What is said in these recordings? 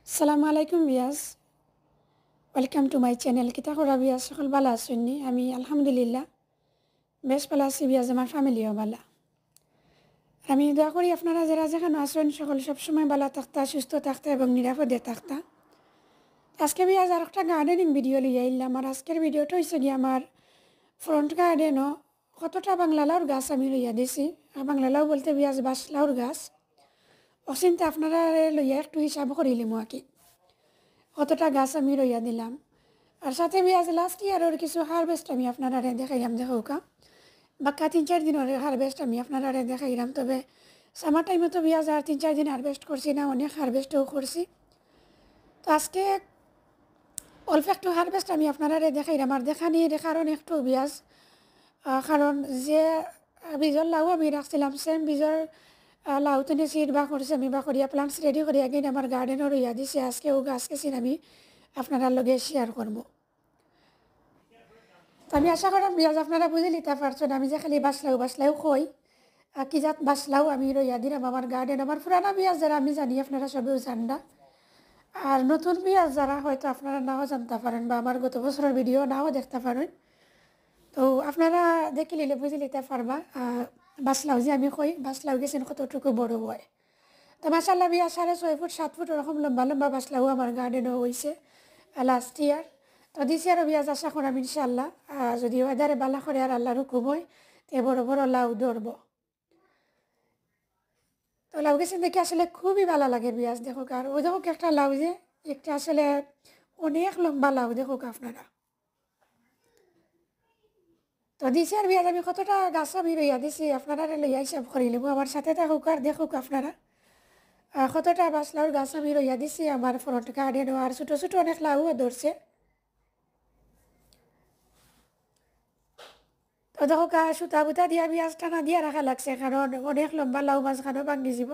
আসসালামু আলাইকুম বিয়াস, welcome to my channel. কিতা করা বিয়াস, সকল ভালো আসুননি? আমি আলহামদুলিল্লাহ বেশ ভালো আছি বিয়াস, আমার ফ্যামিলিও ভালো। আমি দোয়া করি আপনারা যারা যেখানে আসেন সকল সবসময় ভালো থাকতা, সুস্থ থাকতা এবং নিরাপদে থাকতা। আজকে বিয়াস আর একটা গার্ডেনিং ভিডিও লিয়ে আইলাম। আর আজকের ভিডিওটা হয়েছে গিয়ে আমার ফ্রন্ট গার্ডেনও কতটা বাংলালাউর গাছ আমি লইয়া দিছি। আর বাংলালাউ বলতে বিয়াস বাসলাউর গাছ। অচিন্তা আপনারা লইয়া একটু হিসাব করিলিম আর কি কতটা গাছ আমি রইয়া দিলাম। আর সাথে বিয়াজ লাস্ট ইয়ারের কিছু হারভেস্ট আমি আপনারা দেখাইলাম, দেখোকা বাক্কা 3-4 দিনের হারভেস্ট আমি আপনারা দেখাইলাম। তবে সামার টাইমে তো বিয়াজ আর 3-4 দিন হারভেস্ট করছি না, অনেক হারভেস্টও করছি। তো আজকে অল্প একটু হারভেস্ট আমি আপনারা দেখাইলাম। আর দেখা নিয়ে দেখার একটু বিয়াজ, কারণ যে বীজর লাউ আমি রাখছিলাম সেম বীজর লাউ তো সিড বা করছি আমি বা করিয়া প্লান্টস রেডি করিয়া গিয়ে আমার গার্ডেনও রইয়া দিছি। আজকেও গাছ কেছি আমি আপনার লগে শেয়ার করবো। তো আমি আশা করি বিয়াজ আপনারা বুঝে নিতে পারছেন আমি যে খালি বাসলাও কই কি জাত বাসলাও আমি রইয়া দিলাম আমার গার্ডেন। আমার পুরানা বিয়াজ যারা আমি জানি আপনারা সবেও জাননা, আর নতুন বিয়াজ যারা হয়তো আপনারা নাও জানতে পারেন বা আমার গত বছরের ভিডিও নাও দেখতে পারেন। তো আপনারা দেখে নিলে বুঝে নিতে পারবা বাসলাও যে আমি কই বাসলাও গেছেন কতটুকু বড় হয়। তো মাসাল্লাহ বিয়া 6.5 ফুট 7 ফুট ওরকম লম্বা লম্বা বাসলাও আমার গার্ডেনও হয়েছে লাস্ট ইয়ার। তো দিস ইয়ারও বিয়াজ আশা করাম ইনশাল্লাহ, যদি ওয়েদারে বালা করে আর আল্লাহর হুকুম হয় তে বড় বড় লাউ ধরবো। তো লাউ গেছেন দেখে আসলে খুবই ভালো লাগে বিয়াজ। দেখুক আর ওই দেখুক একটা লাউ যে একটা আসলে অনেক লম্বা লাউ দেখুক আপনারা। তো দিছি আর বিয়াজ আমি কতটা গাছ আমি লইয়া দিছি আপনারা লইয়া হিসাব করে নেব। আমার সাথে থাকুক আর দেখুক আপনারা কতটা বাসলাউর গাছ আমি লইয়া দিছি আমার ফ্রন্ট গার্ডেনও। আর ছোটো ছোটো অনেক লাউও ধরছে। তো দেখো সুতা বুতা দিয়া বিয়াজ টানা দিয়া রাখা লাগছে, কারণ অনেক লম্বা লাউ মাঝখানেও ভাঙি যাব।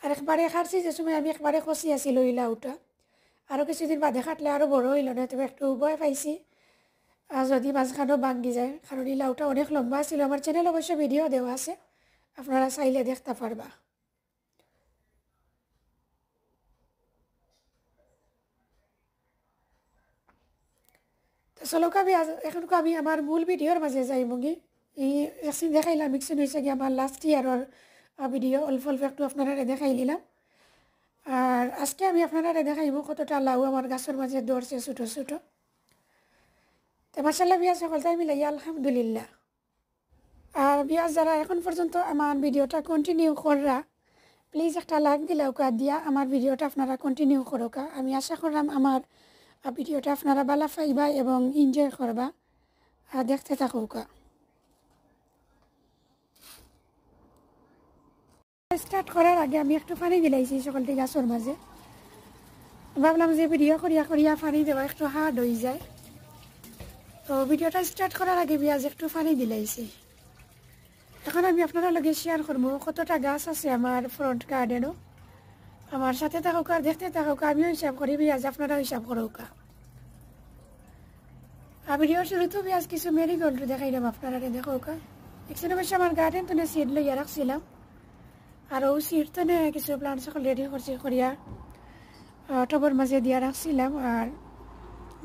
আর একবারে খারছি যে সময় আমি একবারে খসি আছিলো ওই লাউটা, আরও কিছুদিন বাদে খাটলে আরও বড় হইল না। তবে একটু ভয় পাইছি যদি মাঝখানেও ভাঙি যায়, কারণ এই লাউটা অনেক লম্বা ছিল। আমার চ্যানেল অবশ্য ভিডিও দেওয়া আছে, আপনারা চাইলে দেখতে পারবা। তো চলো এখন আমি আমার মূল ভিডিওর মাঝে যাই মুগি। এই একদিন দেখাইলাম মিক্সিন হয়েছে কি আমার লাস্ট ইয়ারের ভিডিও অল্প অল্প একটু আপনারা দেখাই নিলাম। আর আজকে আমি আপনারা দেখাইব কতটা লাউ আমার গাছের মাঝে ধরছে ছোটো ছোটো। তো মাসাল্লাহ বিয়াজ সকলটাই মিলাই আলহামদুলিল্লাহ। আর বিয়াজ যারা এখন পর্যন্ত আমার ভিডিওটা কন্টিনিউ কররা প্লিজ একটা লাইক দিলে ওকা দিয়া আমার ভিডিওটা আপনারা কন্টিনিউ করোকা। আমি আশা করলাম আমার ভিডিওটা আপনারা ভালো পাইবা এবং এনজয় করবা, দেখতে থাকুকা। স্টার্ট করার আগে আমি একটু পানি দিলাইছি সকলটি গাছের মাঝে। ভাবলাম যে ভিডিও করিয়া করিয়া পানি দেওয়া একটু হার্ড হয়ে যায়, তো ভিডিওটা স্টার্ট করার আগে বিয়াজ একটু পানি দিলাইছি। এখন আমি আপনারা লগে শেয়ার করবো কতটা গাছ আছে আমার ফ্রন্ট গার্ডেনও। আমার সাথে থাকুক আর দেখতে থাকুক, আমিও হিসাব করি বিয়াজ আপনারাও হিসাব করুকা। ভিডিওর শুরুতেও বিয়াজ কিছু মেরিগোল্ড দেখাইলাম আপনারা দেখুকা। একদিন অবশ্য আমার গার্ডেন তো সিড লইয়া রাখছিলাম, আর ও সিড তো কিছু প্লান্ট সকল রেডি করছি করিয়া টবের মাঝে দিয়া রাখছিলাম। আর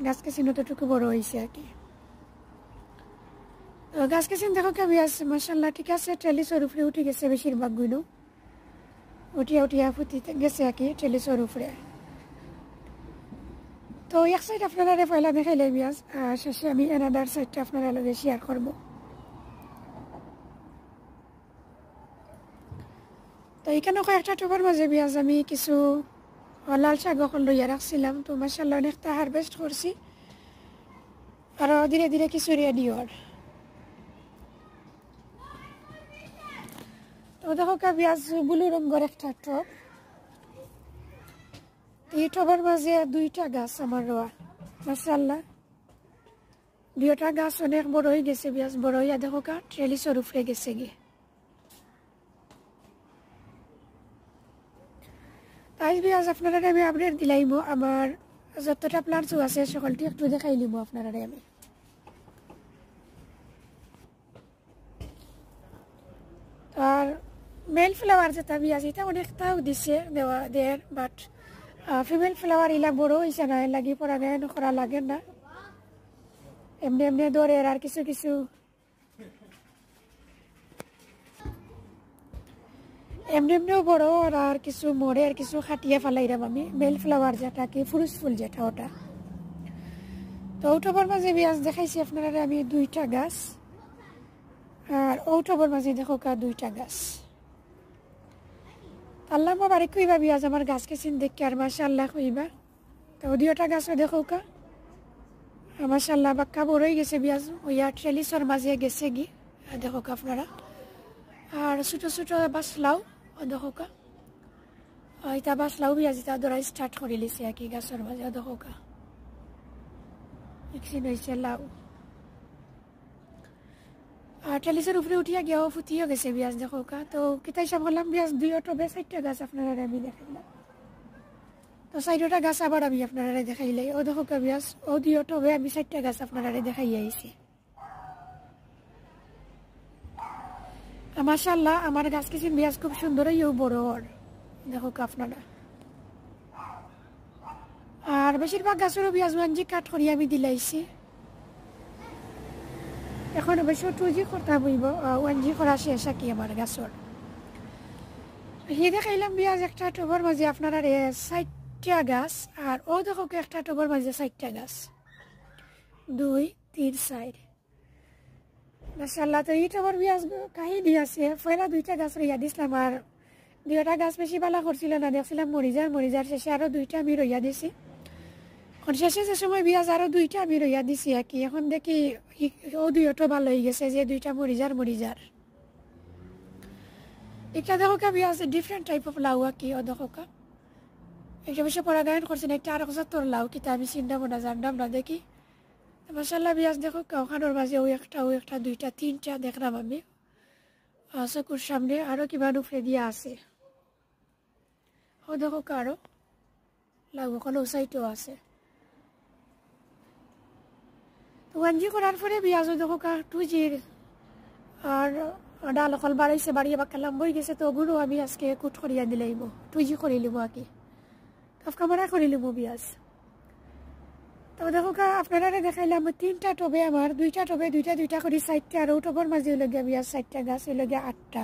গাছ কেসিন অতটুকু বড় হয়েছে আর কি। তো গাছ কেসিন দেখো কে বিয়াজ মাসাল্লাহ ঠিক আছে, ট্রেলিসের উপরে উঠে গেছে বেশিরভাগ গুলো, উঠিয়া উঠিয়া ফুটিতে গেছে আর কি ট্রেলিসের উপরে। তো এক সাইড আপনারা পয়লা দেখাইলে বিয়াজ, শেষে আমি এনাদার সাইডটা আপনারা লগে শেয়ার করবো। তো এখানে কয়েকটা টবের মাঝে বিয়াজ আমি কিছু লাল শাক এখন লইয়া রাখছিলাম। তো মাসাল্লাহ অনেকটা হারভেস্ট করছি, আর ধীরে ধীরে কিছু রেডি হওয়ার। তো দেখো বিয়াজ ব্লু রঙের একটা টব, এই টবের মাঝে 2টা গাছ আমার রোয়া মাসাল্লাহ। 2টা গাছ অনেক বড় হয়ে গেছে বিয়াজ, বড় হইয়া দেখো ট্রেলিসের উপরে গেছে গিয়ে। তাই বিয়াজ আপনারা আমি আপডেট দিলাইব আমার যতটা প্লান্টস আছে সকলটি একটু দেখাই নিব আপনারা আমি। আর মেল ফ্লাওয়ার যেটা বিয়াজ এটা অনেকটাও দিছে দেওয়া দেয়ার, বাট ফিমেল ফ্লাওয়ার ইলা বড় হয়েছে না, এর লাগি পরাগায়ন করা লাগে না, এমনি এমনি ধরে আর কিছু কিছু এমনি এমনিও বড় আর কিছু মরে আর কিছু খাটিয়ে ফেলাইরাম আমি। মেল ফ্লাওয়ার যেটা কি ফুরুস ফুল যেটা ওটা। তো অক্টোবর মাঝে বিয়াজ দেখাইছি আপনারা আমি 2টা গাছ, আর অক্টোবর মাঝে দেখো কা 2টা গাছ। আল্লাহ বাড়ি কইবা বিয়াজ আমার গাছকে চিন দেখি আর মাশাআল্লাহ কইবা। তো 2টা গাছও দেখো কা মাশাআল্লাহ বাক্কা বড় হয়ে গেছে বিয়াজ, ওইয়া ট্রেলিসর মাঝে গেছে গি দেখো কা আপনারা। আর ছোটো ছোটো বাসলাও দেখো কা, এটা বাসলাও বিয়াজ এটা ধরা স্টার্ট করে লিছে আর কি গাছের মাঝে দেখো কা ভ্যাকসিন হয়েছে লাউ। আর ট্রেলিসের উপরে উঠিয়া গিয়াও ফুটিয়ে গেছে বিয়াজ দেখো কা। তো কিতা হিসাব করলাম বিয়াজ 2 টবে 4টা গাছ আপনারা আমি দেখাইলাম। তো 4টা গাছ আবার আমি আপনারা দেখাইলাই ও দেখো কা বিয়াজ, ও 2 টবে আমি 4টা গাছ আপনারা দেখাই আইছি। মাশাআল্লাহ আমার গাছ কিছু বিয়াজ খুব সুন্দর ইউ বড় ওর দেখো কা আপনারা। আর বেশিরভাগ গাছেরও বিয়াজ 1G কাট করি আমি দিলাইছি। এখন অবশ্য 2G করতে হইব, 1G করা শেষ আর কি আমার গাছর। হি দেখাইলাম বিয়াজ একটা টবের মাঝে আপনারা 4টা গাছ, আর ও দেখো একটা টবের মাঝে 4টা গাছ, 2 3 4 মাশাআল্লাহ। তো এই টবের বিয়াজ কাহিনী আছে, পয়লা 2টা গাছ রইয়া দিছিলাম, আর 2টা গাছ বেশি ভালো করছিল না, দেখছিলাম মরিজার শেষে আরও 2টা আমি রইয়া দিছি। এখন শেষে যে সময় বিয়াজ আরও 2টা আমি রইয়া দিছি আর কি। এখন দেখি ও 2টো ভালো হয়ে গেছে যে 2টা মরিজার। এটা দেখো কা বিয়াজ ডিফারেন্ট টাইপ অফ লাউ আর কি ও দেখো কা। একটা বেশি পরাগায়ন করছেন, একটা 8,000 লাউ কিতা আমি চিন্তাবো না জানলাম না দেখি। মাশাআল্লাহ বিয়াজ দেখো কা ওখানোর মাঝে ও একটা 2টা 3টা দেখলাম আমি চকুর সামনে, আরও কিবা উপরে দিয়া আছে ও দেখো কা আরও লাউ ওখানে সাইটেও আছে। তো 1G করার পরে বিয়াজও দেখো কা 2Gর আর ডাল অকল বাড়াইছে, বাড়িয়ে বা কালাম বই গেছে। তো ওগুলো আমি আজকে কুট করিয়া দিলাইব, 2G করিলিব আর কি, কাফকামারা করিলিব বিয়াজ। তো দেখো কা আপনারা দেখাইলাম 3টা টবে আমার, 2টা টবে 2টা করে 4টা, আর ও টবের মাঝে হইল গিয়া বিয়াজ 4টা গাছ হইল গিয়া 8টা।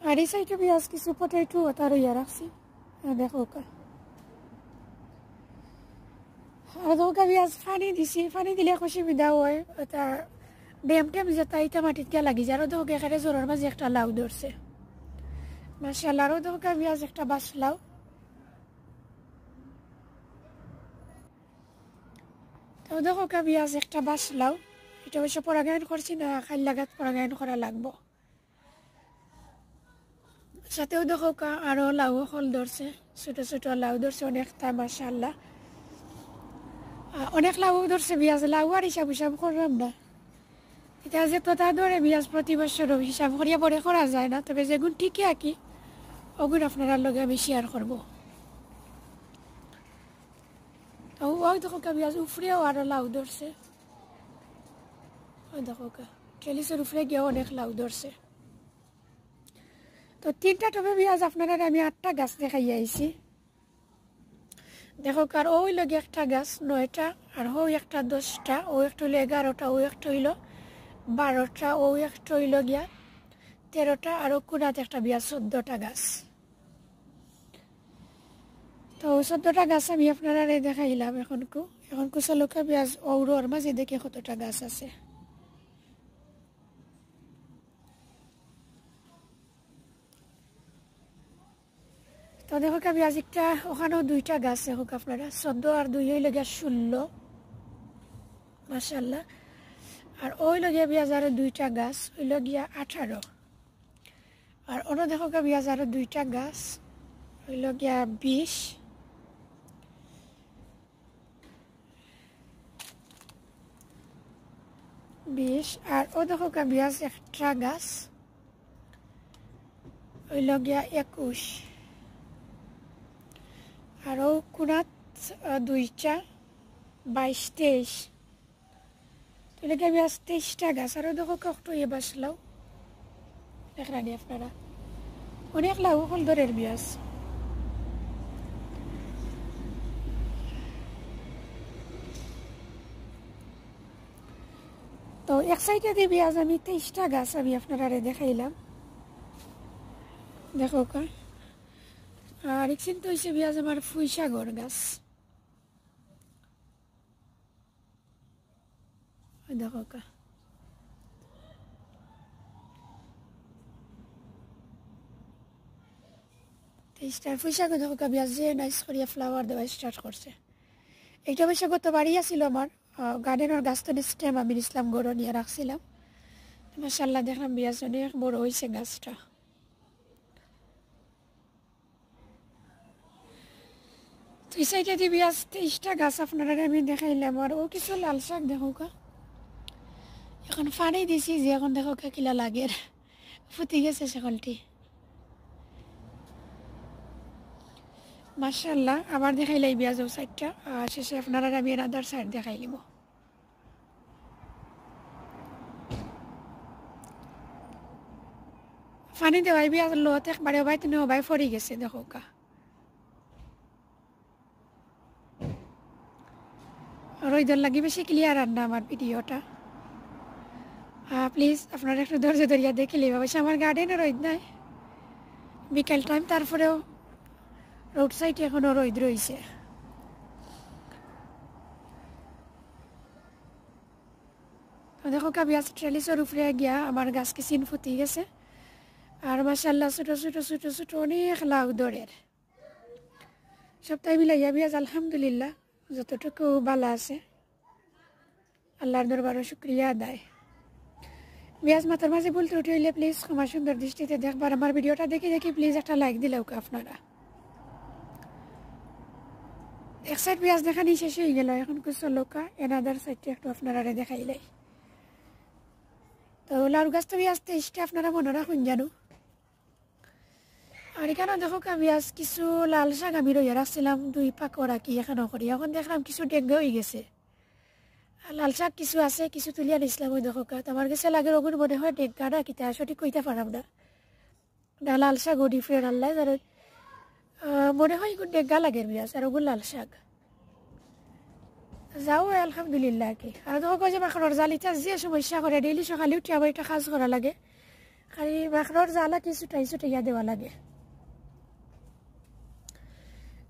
আর এই সাইডে বিয়াজ কিছু পটেটো ওটা রইয়া রাখছি দেখো কা। আর দেখো কা বিয়াজ পানি দিছি, পানি দিলে অসুবিধা হয়, ওটা ডেম যেটা ইটা মাটিত গিয়া লাগি যায়। আরও দেখো এখানে জোরের মাঝে একটা লাউ ধরছে মাশাআল্লাহ। আরও দেখো কা বিয়াজ একটা বাসলাও। তো দেখো কা বিয়াজ একটা বাসলাও, এটা অবশ্য পরাগায়ন করছি না, খাল লাগাত পরাগায়ন করা লাগবো। সাথেও দেখো কা আরও লাউ ফল ধরছে, ছোটো ছোটো লাউ ধরছে অনেকটা মাশাআল্লাহ। অনেক লাউ ধরছে বিয়াজ, লাউ আর হিসাব করলাম না। এটা যে তোতা ধরে বিয়াজ প্রতি বছরও হিসাব করিয়া পরে করা যায় না, তবে যেগুন ঠিকই আঁকি ওগুন আপনার লগে আমি শেয়ার করবো। তো ওই দেখো কা বিয়াজ উফরেও আরও লাউ ধরছে, ওই দেখো কা ট্রেলিসের উফরে গিয়েও অনেক লাউ ধরছে। তো 3টা টবে বিয়াজ আপনারা আমি 8টা গাছ দেখাই আইছি দেখো কার। ওই লগে একটা গাছ 9টা, আর ও একটা 10টা, ও একটা হইলো 11টা, ও একটা হইলো 12টা, ও একটা হইল গিয়া 13টা, আর কোনাতে একটা বিয়াজ 14টা গাছ। তো 14টা গাছ আমি আপনারা দেখাইলাম। এখন চলুকা বিয়াজ ওর মাঝে দেখে কতটা গাছ আছে। তো দেখো বিয়াজ একটা ওখানেও 2টা গাছ হোক আপনারা, 14 আর 2 হইল গিয়া 16 মাশাআল্লাহ। আর ওই লগে বিয়াজ আরও 2টা গাছ হইল গিয়া 18। আর ওনো দেখো বিয়াজ আরও 2টা গাছ হইল গিয়া 20। আর ও দেখো বিয়াজ একটা গাছ হইল গিয়া 21। আর ও কোনাত 2টা 22 23 তাহলে বিয়াজ 23টা গাছ। আরও দেখো কত ইয়ে বাসলাও দেখলানি আপনারা, অনেক লাউ ফল ধরের বিয়াজ তো এক সাইডে দিয়ে পেঁয়াজ আমি 23টা গাছ আমি আপনারা দেখাইলাম, দেখো কা। আর এক চিন্তা হয়েছে পেঁয়াজ আমার ফুইসাগর গাছ, দেখো কা। ফুইসাগর দেখো কা পেঁয়াজ যে নাইস করিয়া ফ্লাওয়ার দেওয়া স্টার্ট করছে। এইটা অবশ্য গত বাড়ি আসছিল আমার গার্ডেনের গাছ, তো স্টেম আমি ইসলাম গড় নিয়ে রাখছিলাম। মাশাআল্লাহ দেখলাম পেঁয়াজ অনেক বড় হয়েছে গাছটা। তো এই সাইডে দিয়ে পেঁয়াজ 23টা গাছ আপনারা আমি দেখাইলাম। আর ও কিছু লাল শাক দেখো কা, এখন ফানি দিছি যে এখন দেখো কা কিলা লাগে, ফুটি গেছে সকলটি। মাশাআল্লাহ আবার দেখাইলাই পেঁয়াজ ও সাইডটা, আর শেষে আপনারা আমি আদার সাইড দেখাইলিব। ফানি দেওয়াই পেঁয়াজ লত একবারে ওবাই তুমি ওবাই ফরি গেছে দেখো কা। রোদের লাগি বেশি ক্লিয়ার আর না আমার ভিডিওটা, প্লিজ আপনারা একটু ধৈর্য ধরিয়া দেখিলে। অবশ্য আমার গার্ডেনে রোদ নাই, বিকেল টাইম, তারপরেও রোড সাইডে এখনও রোদ রয়েছে। দেখো কা পেঁয়াজ ট্রেলিসের উপরে গিয়া আমার গাছ কিচিন ফুটি গেছে। আর মাশাআল্লাহ ছোটো ছোটো ছোটো ছোটো অনেক লাউ দরের সপ্তাহে মিলাইয়া পেঁয়াজ আলহামদুলিল্লাহ যতটুকু ভালো আছে, আল্লাহর দরবারে শুকরিয়া আদায়। পেঁয়াজ মাথার মাঝে ভুল ত্রুটি হইলে প্লিজ ক্ষমা সুন্দর দৃষ্টিতে দেখবার। আমার ভিডিওটা দেখে দেখি প্লিজ একটা লাইক দিলে ওকে আপনারা। এক সাইড পেঁয়াজ দেখানি শেষ হয়ে গেল, এখন কিছু লোকা এনাদার সাইডটা একটু আপনারা দেখাইলাই। তো লাউ গাছ তো পেঁয়াজ 23টা আপনারা মনে রাখুন জানো। আর এখানেও দেখো পেঁয়াজ কিছু লাল শাক আমি রইয়া রাখছিলাম 2 পাকড়া কি এখানেও করি, এখন দেখলাম কিছু ডেঙ্গে হয়ে গেছে। আর লাল শাক কিছু আছে, কিছু তুলিয়া নিছিলাম ওই দেখো কা। আমার কাছে লাগে ওগুলো মনে হয় ডেঙ্গা না কিতা, সঠিক কইতে পারাম না। লাল শাক ও ডিফারেন্ট আল্লাহ আর মনে হয় এগুলো ডেঙ্গা লাগে পেঁয়াজ, আর ওগুলো লাল শাক যাও আলহামদুলিল্লাহ আর কি। আর দেখো যে মাখনের জালিটা যে সমস্যা করে, ডেইলি সকালে উঠে আমার একটা কাজ করা লাগে, খালি মাখনের জ্বালা কিছু ছুটাইয়া দেওয়া লাগে।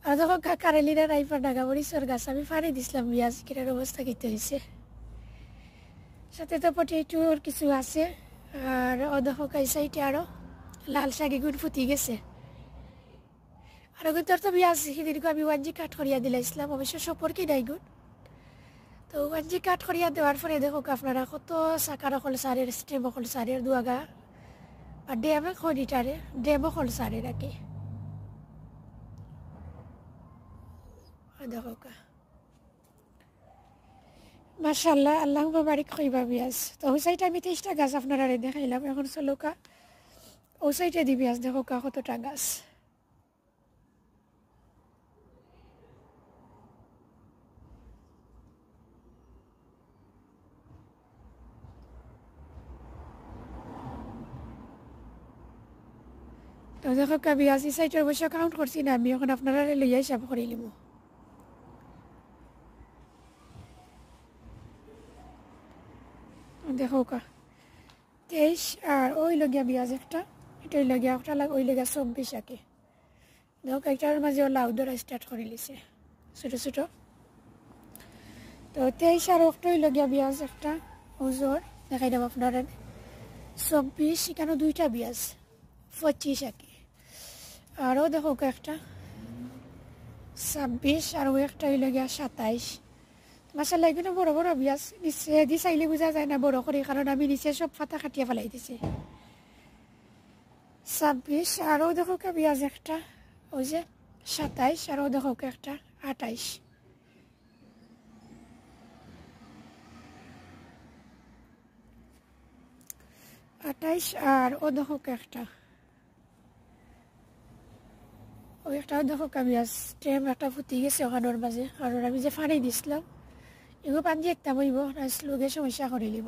আর দেখো কারেলিরা রাইফার ডাগা মরিচর গাছ আমি ফানি দিছিলাম, পেঁয়াজ কিনার অবস্থা কিতে হয়েছে। সাথে তো পটেটোর কিছু আছে। আর ও দেখো এই সাইডে আরও লাল শাক এগুন ফুটি গেছে। আর ওগুন তোর তো পেঁয়াজ সেদিনকে আমি 1G কাট করিয়া দিলাইছিলাম, অবশ্য সপর কি নাই গুণ। তো 1G কাট করিয়া দেওয়ার পরে দেখো আপনারা কত চাকার অকল সারের স্টেম অকল সারের দুয়াগা আর ডেমে খনিটারে ডেম অকল সারের আর কি। দেখো কা মাশাআল্লাহ আল্লাহ বারিক কইবা পেঁয়াজ। তো ওই সাইডে আমি 23টা গাছ আপনারা দেখাইলাম, এখন চলো কা ওই সাইডে দি পেঁয়াজ দেখো কা কতটা গাছ। তো দেখো কা পেঁয়াজ এই সাইডের অবশ্য কাউন্ট করছি না আমি, এখন আপনারা লইয়া হিসাব করে নিব। দেখো কা 23 আর ওই লগিয়া পেঁয়াজ একটা, এটা ওই লগিয়া একটা ওই লগিয়া 24 আঁকে। দেখো একটার মাঝে লাউ ধরা স্টার্ট করে লিছে ছোটো ছোটো। তো 23 আর একটা ওই লগিয়া পেঁয়াজ একটা ওজোর দেখাই দেব আপনারা 24, এখানে 2টা পেঁয়াজ 25 আঁকে। আরও দেখো একটা 26 আর ওই একটা ওই লগিয়া 27। মাশাআল্লাহ এগুলো বড় বড় পেঁয়াজ, নিচে দি চাইলে বোঝা যায় না বড় করে, কারণ আমি নিচে সব পাতা কাটিয়ে ফেলাই দিছি। 26 আরও দেখো পেঁয়াজ একটা ওই যে 27, আরও দেখো একটা 28। আর ও দেখো একটা ওই একটা দেখো পেঁয়াজ স্টেম একটা ফুটি গেছে ওখানোর মাঝে, কারণ আমি যে ফানি দিছিলাম এগুলো পানি একটা বইব লোকে সমস্যা করে নিব।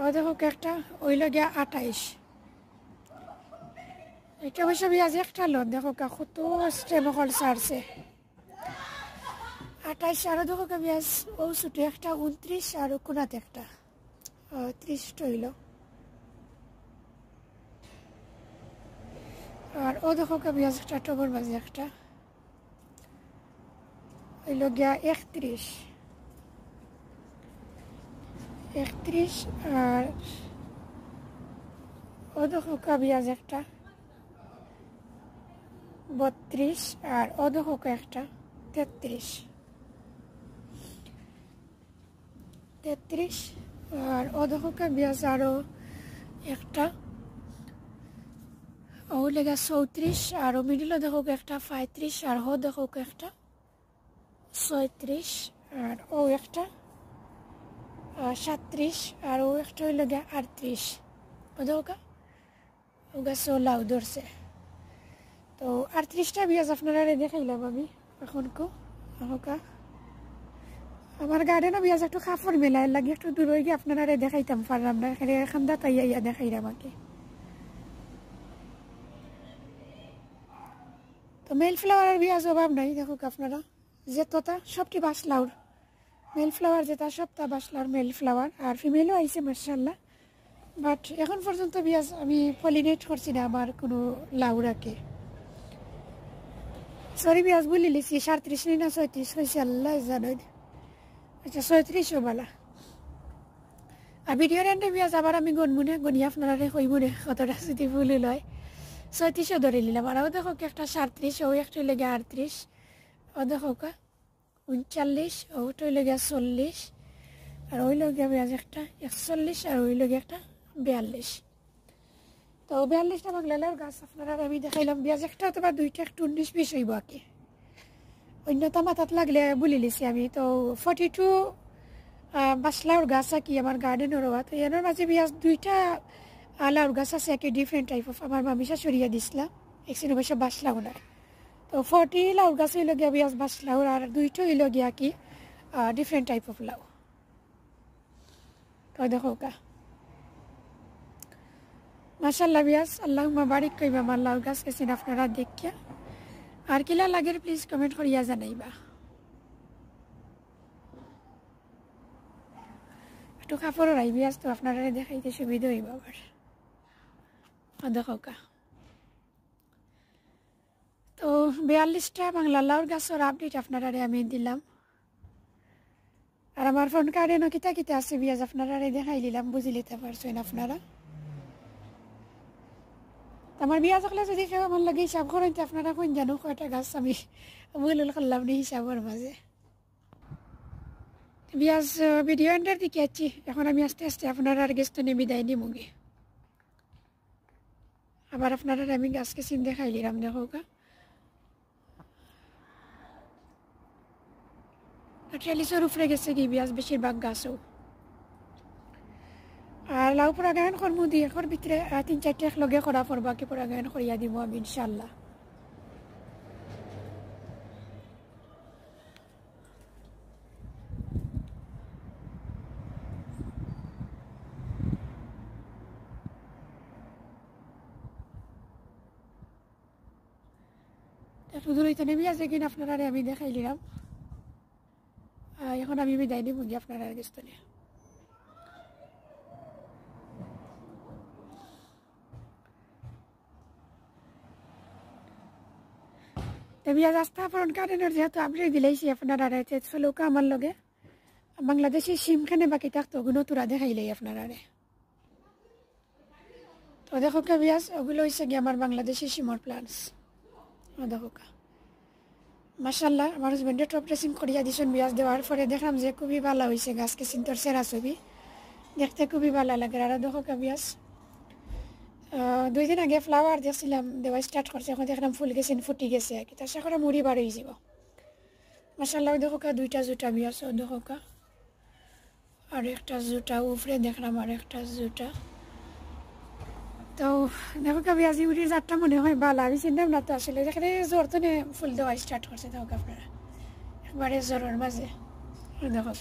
ও দেখো একটা ওই লগে 28। এটা অবশ্য পেঁয়াজ একটা লোক দেখো কত স্টেম অকল সারছে। 28 আর দেখো বিয়াস ও ছুটি একটা 29 আর কোনাতে একটা 30 হইল আর ও দেখো বিয়াস একটা টবর বাজে একটা হইল গিয়া 31 আর ও দেখো বিয়াস একটা 32 আর ও দেখো একটা 33 আর ও দেখো বিয়াস আরো একটা ও লেগা 34 আর ও মিডিলে দেখো একটা 35 আর হো দেখো একটা 36 আর ও একটা 37 আর ও একটা হইল গিয়া 38 ও দেখো ও গাছে লাউ ধরছে তো 38টা বিয়াজ আপনারা দেখাইলাম আমি এখন আমার গার্ডেনও বিয়াজ একটু কাপড় মেলাই লাগে একটু দূর হয়ে গিয়ে আপনারা দেখাইতাম পারলাম না এখানে খান্দা তাইয়া দেখাইলাম আমাকে তো মেল ফ্লাওয়ারের বিয়াজ অভাব নাই দেখো আপনারা যে তোতা সবটি বাসলাউর মেল ফ্লাওয়ার যেটা সবটা বাসলাউর মেল ফ্লাওয়ার আর ফিমেলও আইছে মাশাআল্লাহ বাট এখন পর্যন্ত বিয়াজ আমি পলিনেট করছি না আমার কোনো লাউরাকে সরি বিয়াজ বলি লিছি 37 না 36 হয়েছে আল্লাহ জানেন আচ্ছা 36 বালা আর ভিডিওর এন্ডে বিয়াজ আবার আমি গনি আপনারা কইবনে কতটা যদি ভুল লয় 36 ধরে নিলাম আর ও দেখো একটা 37 ও একটা লেগে 38 ও দেখো 39 ওটা লেগে 40 আর ওই লগে বিয়াজ একটা 41 আর ওই লগে একটা 42 তো 42টা বাংলার গাছ আপনারা আমি দেখাইলাম বিয়াজ একটা অথবা দুইটা একটু 19-20 হইব আগে অন্যতা মাথাত লাগলে বলি লিছি আমি তো 42 বাসলাউর গাছ কি আমার গার্ডেনের রোয়া তো এর মাঝে বিয়াজ দুইটা লাউর গাছ আছে একই ডিফারেন্ট টাইপ অফ আমার মামিসা সরিয়া দিছিলাম একদিন অবশ্য বাসলাও না তো 40 লাউর গাছ হইল গিয়া বিয়াজ বাসলাউর আর দুইটা হইল গিয়া কি ডিফারেন্ট টাইপ অফ লাউ তো দেখো মাশাআল্লাহ বিয়াজ আল্লাহুম্মা বারিক কইবা আমার লাউ গাছ কেছেন আপনারা দেখিয়া আর কিলা লাগে প্লিজ কমেন্ট করিয়া জানাইবা একটু কাপড় রাই বিয়াজ তো আপনারা দেখাইতে সুবিধা হইব আবার দেখো তো 42টা বাংলা লাউর গাছের আপডেট আপনারা আমি দিলাম আর আমার ফোন কার্ডে কিতা আছে বিয়াজ আপনারা দেখাই দিলাম বুঝি লিতে পারছেন আপনারা আমার বিয়া থাকলে যদি কেউ আমার লাগে হিসাব করেন তো আপনারা কোন জানো কয়টা গাছ আমি ভুল করলাম নি হিসাবের মাঝে বিয়াজ ভিডিও এন্ডের দিকে আছি এখন আমি আস্তে আস্তে আপনারা আর গেস্ট নিয়ে বিদায় নিমুগে আবার আপনারা আমি গাছকে চিন দেখাই দিলাম দেখো ট্রেলিসের উপরে গেছে কি বিয়াজ বেশিরভাগ গাছও আর লাউ পরাগায়ন করমু দিয়ে এখন ভিতরে 3-4টা একলগে করা পড়বা কি পরাগায়ন করিয়া দিব আমি ইনশাআল্লাহ একটু দূর হইতে নেমে আছে কিনা আপনারা আমি দেখাই দিলাম এখন আমি বিদায় নিব গিয়ে আপনারা গেস্তনে বিয়াজ আস্থা ফোন কারেন্টের যেহেতু আপডেট দিলেইছি আপনারা চলোকা আমার লগে বাংলাদেশি সিমখানে বাকি থাকতো ওগুলো তোরা দেখাইলেই আপনারা তো দেখো বিয়াজ ওগুলো হয়েছে গিয়ে আমার বাংলাদেশি সিমর প্লান্টস দেখো মাশাআল্লাহ আমার হাজবেন্ডে টপ ড্রেসিং করিয়া দিছেন বিয়াজ দেওয়ার পরে দেখলাম যে খুবই ভালো হয়েছে গাছকে চিন্তর সেরা ছবি দেখতে খুবই ভালো লাগে আর দেখো বিয়াজ 2 দিন আগে ফ্লাওয়ার দিয়েছিলাম দেওয়া স্টার্ট করছে এখন দেখলাম ফুল গেছে ফুটি গেছে আর কি তার সাথে করে মুড়ি বার হয়ে যাব মাশাআল্লাহ দেখো 2টা জুটা বিয়াজ দেখো আর একটা জুটা উপরে দেখলাম আর একটা জুটা তো দেখো বিয়াজি উড়ির যাত্রা মনে হয় ভালো আমি চিন্তাম না তো আসলে যেখানে জ্বর তো ফুল দেওয়া স্টার্ট করছে দেখো আপনারা একবারে জ্বরের মাঝে দেখো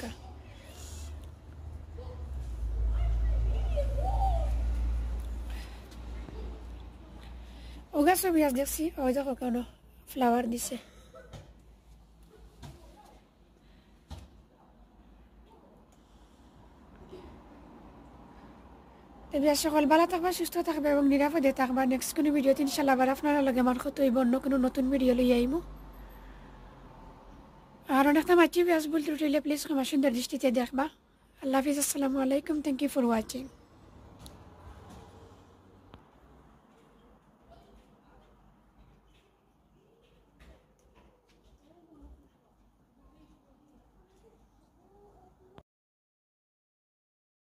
ও গাছও বিয়াজ দেখছি ওই দেখো কেন ফ্লাওয়ার দিছে এবার সকল ভালো থাকবা, সুস্থ থাকবে এবং নিরাপদে থাকবা। নেক্সট কোনো ভিডিওতে ইনশাল্লাহ আবার আপনারা লগে আমার কত অন্য কোনো নতুন ভিডিও লই আইমু। আর অনেকটা মাছি ব্যাস ভুল ত্রুটি হলে প্লিজ ক্ষমা সুন্দর দৃষ্টিতে দেখবা। আল্লাহ হাফিজ, আসসালামু আলাইকুম, থ্যাংক ইউ ফর ওয়াচিং।